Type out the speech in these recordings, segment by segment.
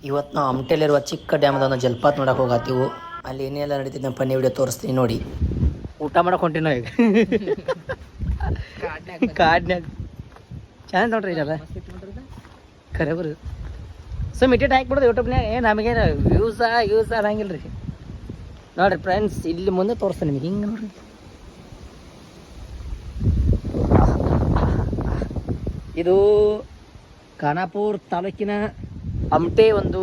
ಇವತ್ತು ನಾವು ಹಮಟೆಲಿರುವ ಚಿಕ್ಕ ಡ್ಯಾಮದ ಒಂದು ಜಲಪಾತ ನೋಡಕ್ಕೆ ಹೋಗತ್ತೀವಿ. ಅಲ್ಲಿ ಏನೆಲ್ಲ ನಡೀತಿದ್ದು ನಮ್ಮ ಪನ್ನಿ ವಿಡಿಯೋ ತೋರಿಸ್ತೀನಿ ನೋಡಿ. ಊಟ ಮಾಡಕ್ಕೆ ಹೊಂಟಿನ ಈಗ ಕಾಡ್ನ್ಯಾಗ ಚೆನ್ನಾಗಿ ನೋಡ್ರಿ ಇದೆಲ್ಲ ಖರೆ ಬರೋದು. ಸೊ ಮಿಟೇಟ್ ಹಾಕ್ಬಿಡೋದು ಯೂಟ್ಯೂಬ್ನಾಗ. ನಮಗೇನು ಯೂಸ್ ಆಗಂಗಿಲ್ಲ ರೀ. ನೋಡಿರಿ ಫ್ರೆಂಡ್ಸ್, ಇಲ್ಲಿ ಮುಂದೆ ತೋರಿಸ್ತೀನಿ ನಿಮಗೆ. ಹಿಂಗೆ ನೋಡ್ರಿ, ಇದು ಖಾನಾಪುರ ತಾಲೂಕಿನ ಹಮಟೆ ಒಂದು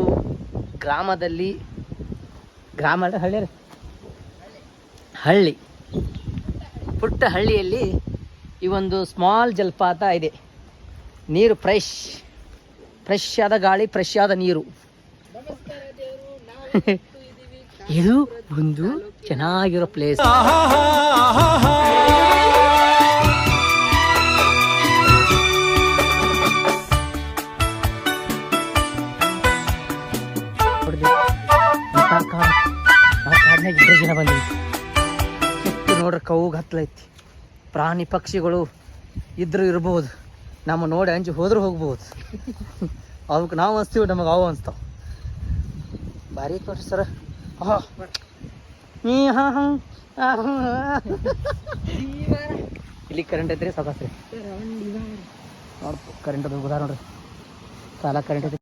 ಗ್ರಾಮದಲ್ಲಿ, ಗ್ರಾಮ ಅಲ್ಲ ಹಳ್ಳಿ, ಹಳ್ಳಿ, ಪುಟ್ಟ ಹಳ್ಳಿಯಲ್ಲಿ ಈ ಒಂದು ಸ್ಮಾಲ್ ಜಲಪಾತ ಇದೆ. ನೀರು ಫ್ರೆಶ್ ಆದ ಗಾಳಿ, ಫ್ರೆಶ್ ಆದ ನೀರು. ಇದು ಒಂದು ಚೆನ್ನಾಗಿರೋ ಪ್ಲೇಸ್. ಕಾಡಿನಾಗ 2 ಜನ ಬಂದಿವಿ. ಸುತ್ತು ನೋಡ್ರಿ, ಕೌಗೆ ಹತ್ತಲೈತಿ. ಪ್ರಾಣಿ ಪಕ್ಷಿಗಳು ಇದ್ರು ಇರ್ಬೋದು, ನಮ್ಮ ನೋಡಿ ಅಂಜಿ ಹೋದ್ರೂ ಹೋಗ್ಬೋದು. ಅವಕ್ಕೆ ನಾವು ಅನಿಸ್ತೀವಿ, ನಮಗೆ ಅವು ಅನಿಸ್ತಾವ. ಭಾರಿ ನೋಡ್ರಿ ಸರ. ಇಲ್ಲಿ ಕರೆಂಟ್ ಐತ್ರಿ, ಸಾಕಾಸ್ರಿ ನೋಡ್. ಕರೆಂಟ್ ಅದು ಹೋಗೋದ ನೋಡ್ರಿ, ಕಾಲ ಕರೆಂಟ್ ಐತಿ.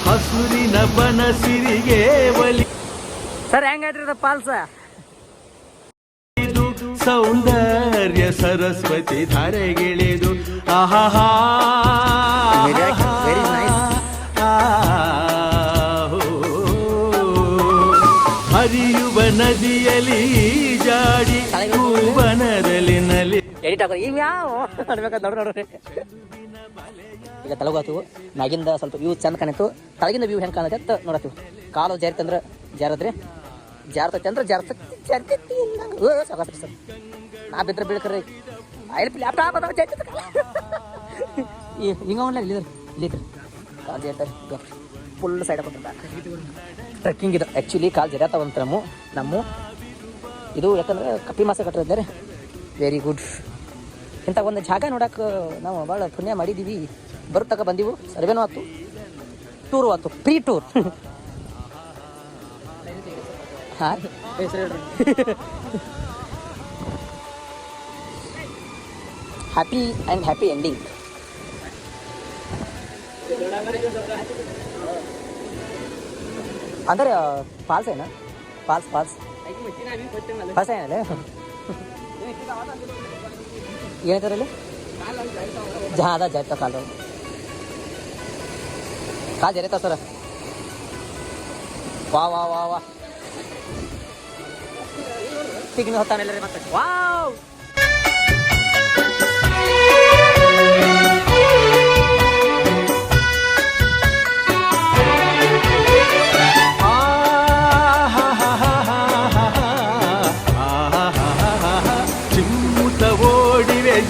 ಹಸುರಿನ ಬನಸಿರಿಗೆ ಒಲಿ ಸರ್, ಹೆಂಗೈತ್ರಿ ಪಾಲ್ಸ? ಸೌಂದರ್ಯ ಸರಸ್ವತಿ ಧಾರೆಗಿಳಿದು ಆಹಾ ಹರಿಯುವ ನದಿಯಲ್ಲಿ ಜಾಡಿ ವನದಲ್ಲಿ ನಲಿ. ಈಗ ತಳಗಾತು ಮ್ಯಾಗಿಂದ ಸ್ವಲ್ಪ ವ್ಯೂ ಚಂದ ಕಾಣಿತು. ತಳಗಿಂದ ವ್ಯೂ ಹೆಂಗೆ ಕಾಣತ್ತೆ ಅಂತ ನೋಡತ್ತೀವಿ. ಕಾಲು ಜಾರಿತಂದ್ರೆ ಜಾರದ್ರಿ, ಜಾರತೈತಿ ಅಂದ್ರೆ ಜಾರತೈತಿ ಸಾಕಾಸ್ರಿ ಸರ್. ನಾ ಬಿದ್ರೆ ಬೀಳ್ಕರ್ರಿ ಹಿಂಗ ಇಲ್ಲಿದ್ರಿ ಕಾಲು ಜಾರ್ತಾರೆ. ಫುಲ್ ಸೈಡ್ ಹಾಕೋತಾರೆ. ಟ್ರೆಕ್ಕಿಂಗ್ ಇದು ಆ್ಯಕ್ಚುಲಿ ಕಾಲು ಜರಿಯತಾವಂತ ನಮ್ಮ ಇದು. ಯಾಕಂದ್ರೆ ಕಪ್ಪಿ ಮಾಸ ಕಟ್ಟಿದ್ದಾರೆ. Very good. ಇಂಥ ಒಂದು ಜಾಗ ನೋಡಕ್ಕೆ ನಾವು ಭಾಳ ಪುಣ್ಯ ಮಾಡಿದ್ದೀವಿ. ಬರುತ್ತಕ ಬಂದೀವು, ಸರ್ವೇನೂ ಆಯ್ತು, ಟೂರು ಆಯ್ತು, ಫ್ರೀ ಟೂರ್. ಹಾಂ, ಹ್ಯಾಪಿ ಆ್ಯಂಡ್ ಹ್ಯಾಪಿ ಎಂಡಿಂಗ್. ಅಂದ್ರೆ ಫಾಲ್ಸ್ ಏನ? ಫಾಲ್ಸ್ ಏನಲ್ಲ ಏನೈತರಲ್ಲಿ ಅದ ಜಾಯ್ತಾ ಕಾಲು ಜರಿತಾವ ಸರ. ವಾ ತಿಗ್ನು ಹೊತ್ತಾನೆಲ್ಲ ಮತ್ತೆ. ವಾವ್,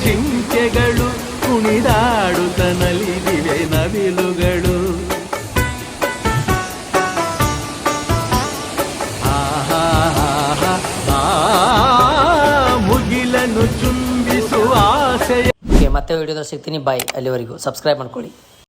ಜಿಂಕೆಗಳು ಕುಣಿದಾಡುತ್ತ ನಲಿದಿವೆ ನವಿಲುಗಳು. ಮುಗಿಲನ್ನು ಚುಂಬಿಸುವ ಆಸೆಯ. ಮತ್ತೆ ವಿಡಿಯೋದಲ್ಲಿ ಸಿಗ್ತೀನಿ. ಬಾಯ್. ಅಲ್ಲಿವರೆಗೂ ಸಬ್ಸ್ಕ್ರೈಬ್ ಮಾಡ್ಕೊಳ್ಳಿ.